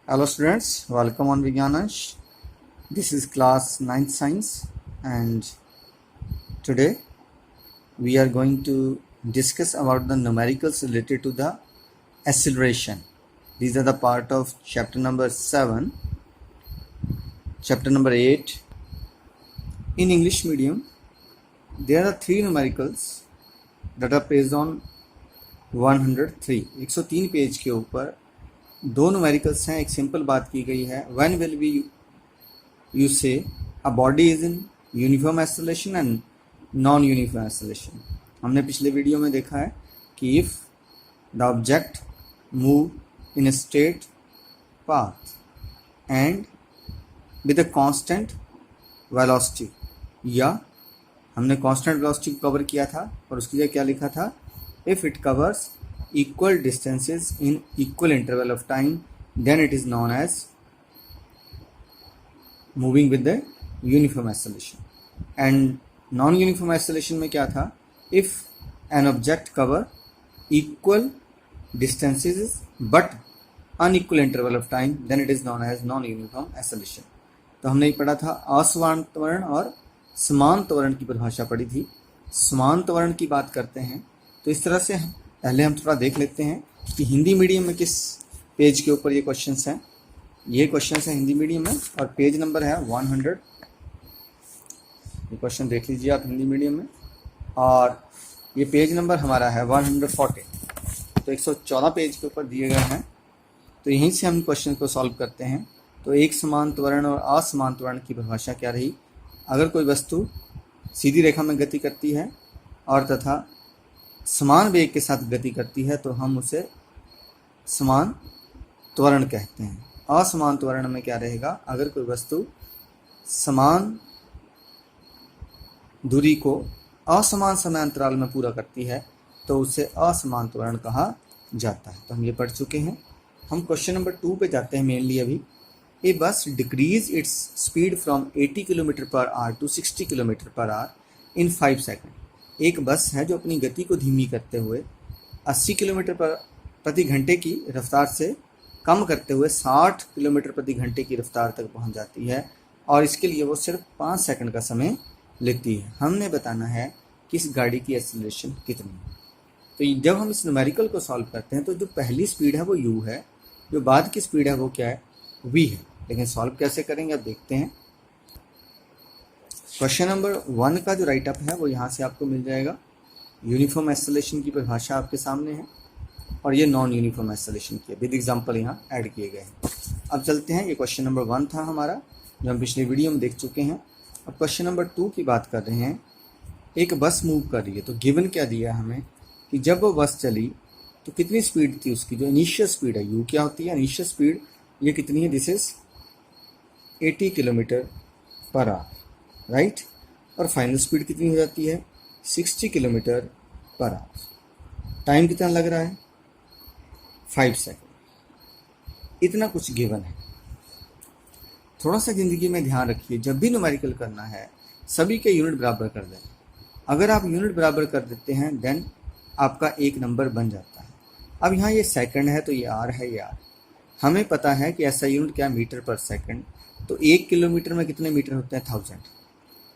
Hello students, welcome on Vigyanash. This is class 9th science and today we are going to discuss about the numericals related to the acceleration. These are the part of chapter number 7, chapter number 8. In English medium, there are three numericals that are based on 103. 103 page के ऊपर दो numericals हैं. एक simple बात की गई है, when will be you से a body is in uniform acceleration and non uniform acceleration. हमने पिछले वीडियो में देखा है कि if the object move in a straight path and with a constant velocity, या हमने कांस्टेंट वेलोसिटी को कवर किया था और उसकी जगह क्या लिखा था, if it covers equal distances in equal interval of time, then it is known as moving with the uniform acceleration. And non-uniform acceleration में क्या था, if an object cover equal distances but unequal interval of time, then it is known as non-uniform acceleration. तो हमने पढ़ा था असमान त्वरण और समान त्वरण की परिभाषा पढ़ी थी. समान त्वरण की बात करते हैं तो इस तरह से पहले हम थोड़ा देख लेते हैं कि हिंदी मीडियम में किस पेज के ऊपर ये क्वेश्चंस हैं. ये क्वेश्चंस हैं हिंदी मीडियम में और पेज नंबर है 100. ये क्वेश्चन देख लीजिए आप हिंदी मीडियम में, और ये पेज नंबर हमारा है 140. तो 114 पेज के ऊपर दिए गए हैं. तो यहीं से हम क्वेश्चन को सॉल्व करते हैं. तो एक समान त्वरण और असमान त्वरण की परिभाषा क्या रही. अगर कोई वस्तु सीधी रेखा में गति करती है और तथा समान वेग के साथ गति करती है तो हम उसे समान त्वरण कहते हैं. असमान त्वरण में क्या रहेगा, अगर कोई वस्तु समान दूरी को असमान समय अंतराल में पूरा करती है तो उसे असमान त्वरण कहा जाता है. तो हम ये पढ़ चुके हैं. हम क्वेश्चन नंबर 2 पे जाते हैं मेनली अभी. A bus decrease its speed from 80 kilometre per hour to 60 kilometre per hour in 5 second. एक बस है जो अपनी गति को धीमी करते हुए 80 किलोमीटर प्रति घंटे की रफ्तार से कम करते हुए 60 किलोमीटर प्रति घंटे की रफ्तार तक पहुंच जाती है, और इसके लिए वो सिर्फ 5 सेकंड का समय लेती है. हमने बताना है कि इस गाड़ी की एक्सेलरेशन कितनी है. तो जब हम इस न्यूमेरिकल को सॉल्व करते हैं तो जो पहली स्पीड है वो u है, जो बाद की स्पीड है वो क्या है, v है. लेकिन सॉल्व कैसे करेंगे अब देखते हैं. क्वेश्चन नंबर 1 का जो राइट अप है वो यहाँ से आपको मिल जाएगा. यूनिफॉर्म एक्सेलरेशन की परिभाषा आपके सामने है और ये नॉन यूनिफॉर्म एक्सेलरेशन की है, विद एग्जांपल यहाँ ऐड किए गए हैं. अब चलते हैं. ये क्वेश्चन नंबर 1 था हमारा जो हम पिछले वीडियो में देख चुके हैं. अब क्वेश्चन नंबर 2 की बात कर रहे हैं. एक बस मूव कर रही है तो गिवन क्या दिया है हमें कि जब वो बस चली तो कितनी स्पीड थी उसकी, जो इनिशियल स्पीड है u क्या होती है, इनिशियल स्पीड ये कितनी है, this is 80 kilometre per our, right. और फाइनल स्पीड कितनी हो जाती है, 60 किलोमीटर पर आवर. टाइम कितना लग रहा है, 5 सेकेंड. इतना कुछ गिवन है. थोड़ा सा ज़िंदगी में ध्यान रखिए, जब भी न्यूमेरिकल करना है सभी के यूनिट बराबर कर दें. अगर आप यूनिट बराबर कर देते हैं देन आपका एक नंबर बन जाता है. अब यहाँ ये सेकंड है तो ये आर है, ये आर. हमें पता है कि ऐसा यूनिट क्या, मीटर पर सेकंड. तो 1 किलोमीटर में कितने मीटर होते हैं, 1000.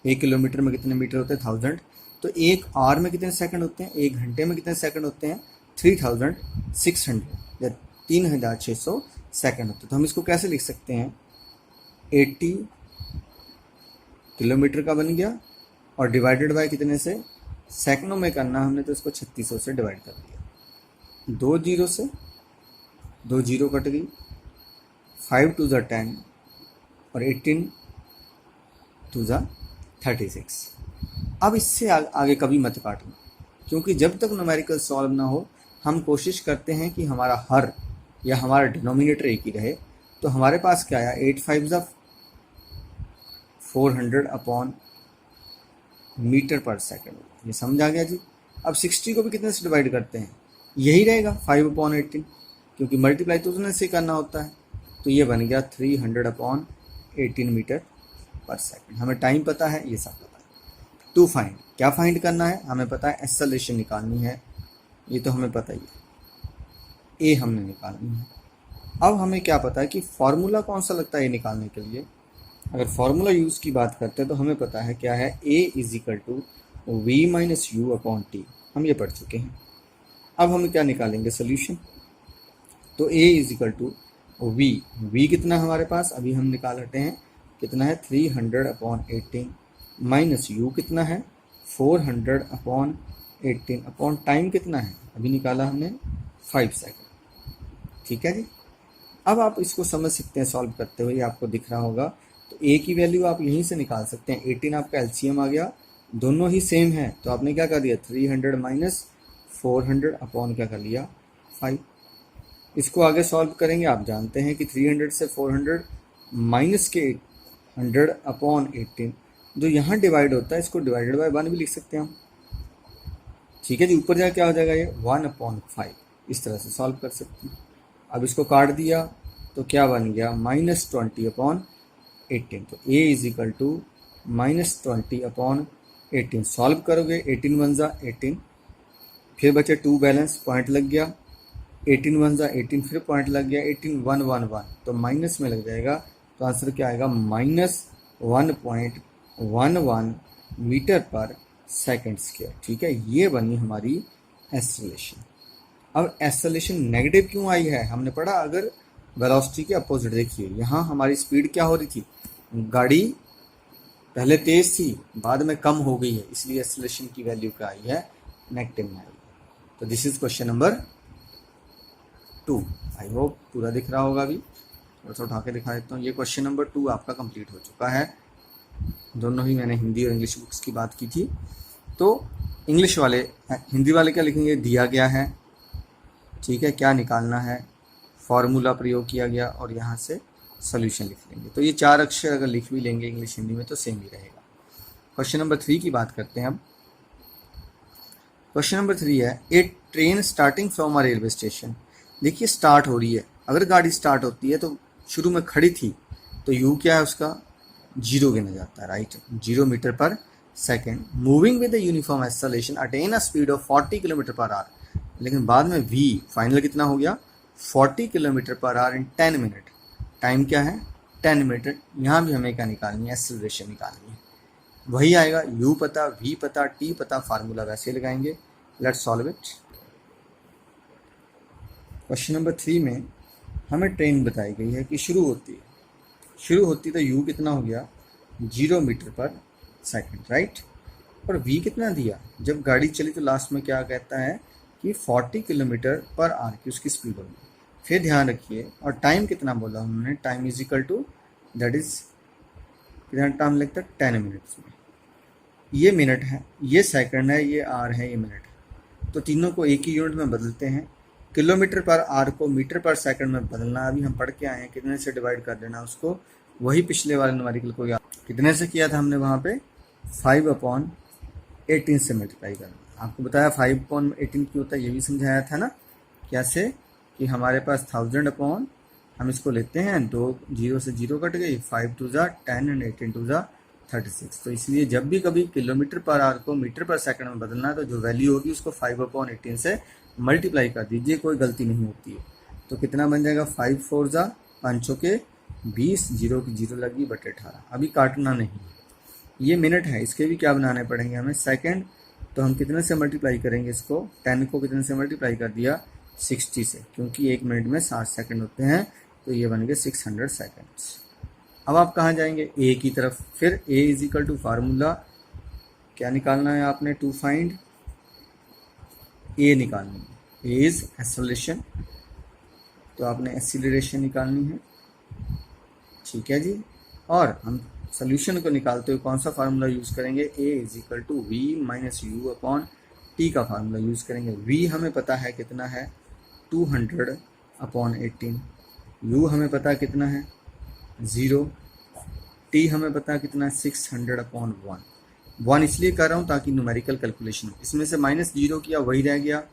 1 किलोमीटर में कितने मीटर होते हैं, 1000. तो 1 आवर में कितने सेकंड होते हैं, 1 घंटे में कितने सेकंड होते हैं, 3600 या 3600 सेकंड होते हैं. तो हम इसको कैसे लिख सकते हैं, 80 किलोमीटर का बन गया और डिवाइडेड बाय कितने से, सेकंडों में करना हमने तो इसको 3600 से डिवाइड कर दिया. 2 जीरो से 2 जीरो कट गई, 5 टू ज़ा 10 और 18 टू ज़ा 36. अब इससे आगे कभी मत काटना, क्योंकि जब तक न्यूमेरिकल सॉल्व ना हो हम कोशिश करते हैं कि हमारा हर या हमारा डिनोमिनेटर एक ही रहे. तो हमारे पास क्या आया, 8 5 ज़ा 400 अपॉन मीटर पर सेकेंड. ये समझ आ गया जी. अब 60 को भी कितने से डिवाइड करते हैं, यही रहेगा 5 अपॉन 18, क्योंकि मल्टीप्लाई तो उसने से करना होता है. तो ये बन गया 300 अपॉन 18 मीटर पर सेकेंड. हमें टाइम पता है, ये सब पता है. टू फाइंड, क्या फाइंड करना है, हमें पता है एक्सेलरेशन निकालनी है, ये तो हमें पता ही है. ए हमने निकालनी है. अब हमें क्या पता है कि फॉर्मूला कौन सा लगता है ये निकालने के लिए। अगर फॉर्मूला यूज़ की बात करते हैं तो हमें पता है क्या है, a is equal to we minus you upon t, हम ये पढ़ चुके हैं। अब हम क्या निकालेंगे सोल्यूशन, तो a is equal to V कितना हमारे पास अभी हम निकाल लेते हैं, कितना है 300 अपॉन 18 माइनस यू कितना है 400 अपॉन 18 अपॉन टाइम कितना है अभी निकाला हमने 5 सेकेंड। ठीक है जी। अब आप इसको समझ सकते हैं सॉल्व करते हुए, आपको दिख रहा होगा। तो a की वैल्यू आप यहीं से निकाल सकते हैं, 18 आपका एलसीएम आ गया, दोनों ही सेम है तो आपने क्या कर दिया 300 माइनस 400 अपॉन क्या कर लिया 5। इसको आगे सॉल्व करेंगे, आप जानते हैं कि 300 से 400 माइनस के 100 अपॉन 18 जो यहाँ डिवाइड होता है इसको डिवाइडेड बाय 1 भी लिख सकते हैं हम। ठीक है जी, ऊपर जाके क्या हो जाएगा ये 1 अपॉन 5, इस तरह से सॉल्व कर सकते हैं। अब इसको काट दिया तो क्या बन गया -20 अपॉन 18, तो a is equal to -20 upon 18। Solve करोगे 18 वन जा 18, फिर बचे 2 बैलेंस, पॉइंट लग गया, 18 वन जा 18 फिर पॉइंट लग गया, 18 1 1 1 तो माइनस में लग जाएगा, तो आंसर क्या आएगा -1.11 मीटर पर सेकेंड स्क्वायर। ठीक है, ये बनी हमारी एक्सेलरेशन। अब एक्सेलरेशन नेगेटिव क्यों आई है, हमने पढ़ा अगर वेलोसिटी के अपोजिट, देखिए यहाँ हमारी स्पीड क्या हो रही थी, गाड़ी पहले तेज थी बाद में कम हो गई है, इसलिए एक्सेलरेशन की वैल्यू क्या आई है नेगेटिव में आई है। तो this is question number 2। I hope पूरा दिख रहा होगा। अभी थोड़ा सा उठा के दिखा देता हूँ। ये क्वेश्चन नंबर 2 आपका कंप्लीट हो चुका है। दोनों ही मैंने हिंदी और इंग्लिश बुक्स की बात की थी। तो इंग्लिश वाले, हिंदी वाले क्या लिखेंगे, दिया गया है, ठीक है, क्या निकालना है, फॉर्मूला प्रयोग किया गया और यहाँ से सोल्यूशन लिख लेंगे। तो ये 4 अक्षर अगर लिख भी लेंगे इंग्लिश हिंदी में तो सेम ही रहेगा। क्वेश्चन नंबर 3 की बात करते हैं अब। क्वेश्चन नंबर 3 है, a train starting from a railway station. देखिए स्टार्ट हो रही है, अगर गाड़ी स्टार्ट होती है तो शुरू में खड़ी थी तो यू क्या है उसका 0 गिना जाता है, राइट, 0 मीटर पर second. Moving with the uniform acceleration attain a speed of 40 kilometre per our, लेकिन बाद में v फाइनल कितना हो गया 40 किलोमीटर पर आवर इन 10 मिनट। टाइम क्या है 10 मिनट। यहाँ भी हमें क्या निकालनी है, एक्सेलरेशन निकालनी है। वही आएगा, u पता, v पता, t पता, फार्मूला वैसे लगाएंगे। Let's solve it. Question number 3 में हमें ट्रेन बताई गई है कि शुरू होती तो u कितना हो गया 0 मीटर पर सेकेंड, राइट, और v कितना दिया, जब गाड़ी चली तो लास्ट में क्या कहता है कि 40 किलोमीटर पर आवर की उसकी स्पीड होगी। फिर ध्यान रखिए, और टाइम कितना बोला उन्होंने, time is equal to that is कितना टाइम लगता है 10 मिनट्स में। ये मिनट है, ये सेकंड है, ये आवर है, ये मिनट है, तो तीनों को एक ही यूनिट में बदलते हैं। किलोमीटर पर आवर को मीटर पर सेकंड में बदलना, अभी हम पढ़ के आए हैं, कितने से डिवाइड कर देना उसको, वही पिछले वाले न्यूमेरिकल को याद कितने से किया था हमने वहाँ पे 5/18 से मल्टीप्लाई करना। आपको बताया 5/18 क्यों होता है, ये भी समझाया था ना, कैसे कि हमारे पास 1000 अपॉन, हम इसको लेते हैं 2 0 से 0 कट गई, 5 2 जा 10 एंड 18 2 जा 36। तो इसलिए जब भी कभी किलोमीटर पर आवर को मीटर पर सेकंड में बदलना है तो जो वैल्यू होगी उसको 5/18 से मल्टीप्लाई कर दीजिए, कोई गलती नहीं होती है। तो कितना बन जाएगा 5 4 जा 5 के 20, 0 की 0 लगी बटे 18। अभी काटना नहीं है, ये मिनट है, इसके भी क्या बनाने पड़ेंगे हमें सेकंड। तो हम कितने से मल्टीप्लाई करेंगे इसको, 10 को कितने से मल्टीप्लाई कर दिया 60 से, क्योंकि 1 मिनट में 60 सेकंड होते हैं, तो ये बन गए 600 सेकंड्स। अब आप कहाँ जाएंगे ए की तरफ, फिर ए इज इक्वल टू फार्मूला क्या निकालना है आपने, टू फाइंड ए निकालनी है, ए इज एक्सेलरेशन, तो आपने एक्सीलरेशन निकालनी है, ठीक है जी। और हम सोल्यूशन को निकालते हुए कौन सा फार्मूला यूज़ करेंगे, A is equal to we minus you upon T का फार्मूला यूज़ करेंगे। वी हमें पता है कितना है 200 अपॉन 18, यू हमें पता कितना है 0, टी हमें पता कितना है 600 अपॉन 1 इसलिए कर रहा हूँ ताकि न्यूमेरिकल कैलकुलेशन, इसमें से -0 किया वही रह गया,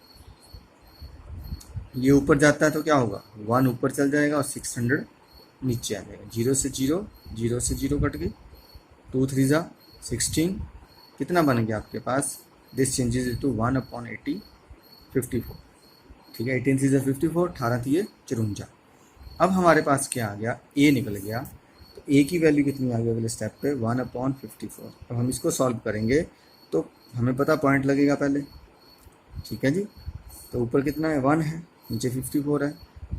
ये ऊपर जाता है तो क्या होगा 1 ऊपर चल जाएगा और 600 नीचे आ जाएगा। 0 से 0, 0 से 0 कट गई, 2 3 जा 16, कितना बन गया आपके पास, दिस चेंजेस टू 1/80 54, ठीक है, 18 3 जा 54, 18 3 54, अब हमारे पास क्या आ गया, ए निकल गया। तो ए की वैल्यू कितनी आ गई अगले स्टेप पे, 1/54। अब हम इसको सॉल्व करेंगे तो हमें पता पॉइंट लगेगा पहले, ठीक है जी। तो ऊपर कितना है 1 है, नीचे 54 है,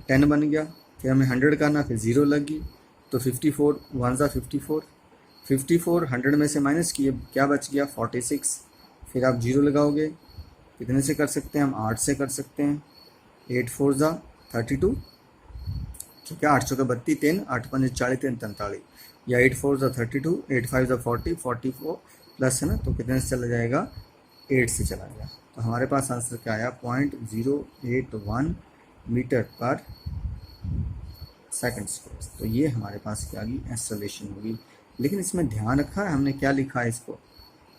10 बन गया, फिर हमें 100 करना, फिर 0 लगी, तो 54 1 ज़ा 54, 54 100 में से माइनस किए, क्या बच गया 46। फिर आप 0 लगाओगे, कितने से कर सकते हैं हम, 8 से कर सकते हैं, 8 4 ज़ा 32, ठीक है, 8 चौके 32, 3 8 5 40, 3 43, या 8 4 ज़ा 32, 8 5 ज़ा 40, 44 प्लस है ना, तो कितने से चला जाएगा, 8 से चला गया। तो हमारे पास आंसर क्या आया, 0.081 मीटर पर सेकंड स्क्वायर। तो ये हमारे पास क्या आ गई, एक्सेलरेशन होगी। लेकिन इसमें ध्यान रखा है हमने, क्या लिखा है इसको,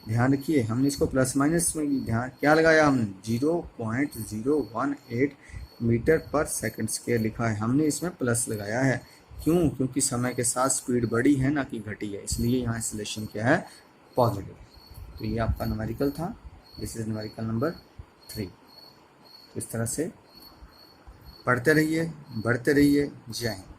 ध्यान रखिए, हमने इसको प्लस माइनस में ध्यान क्या लगाया, हमने 0.018 मीटर पर सेकंड स्क्वायर लिखा है, हमने इसमें प्लस लगाया है। क्यों, क्योंकि समय के साथ स्पीड बढ़ी है ना कि घटी है, इसलिए यहाँ एक्सेलरेशन क्या है, पॉजिटिव। तो ये आपका न्यूमेरिकल था, दिस इज न्यूमेरिकल नंबर 3। तो इस तरह से पढ़ते रहिए, बढ़ते रहिए। जय हिंद।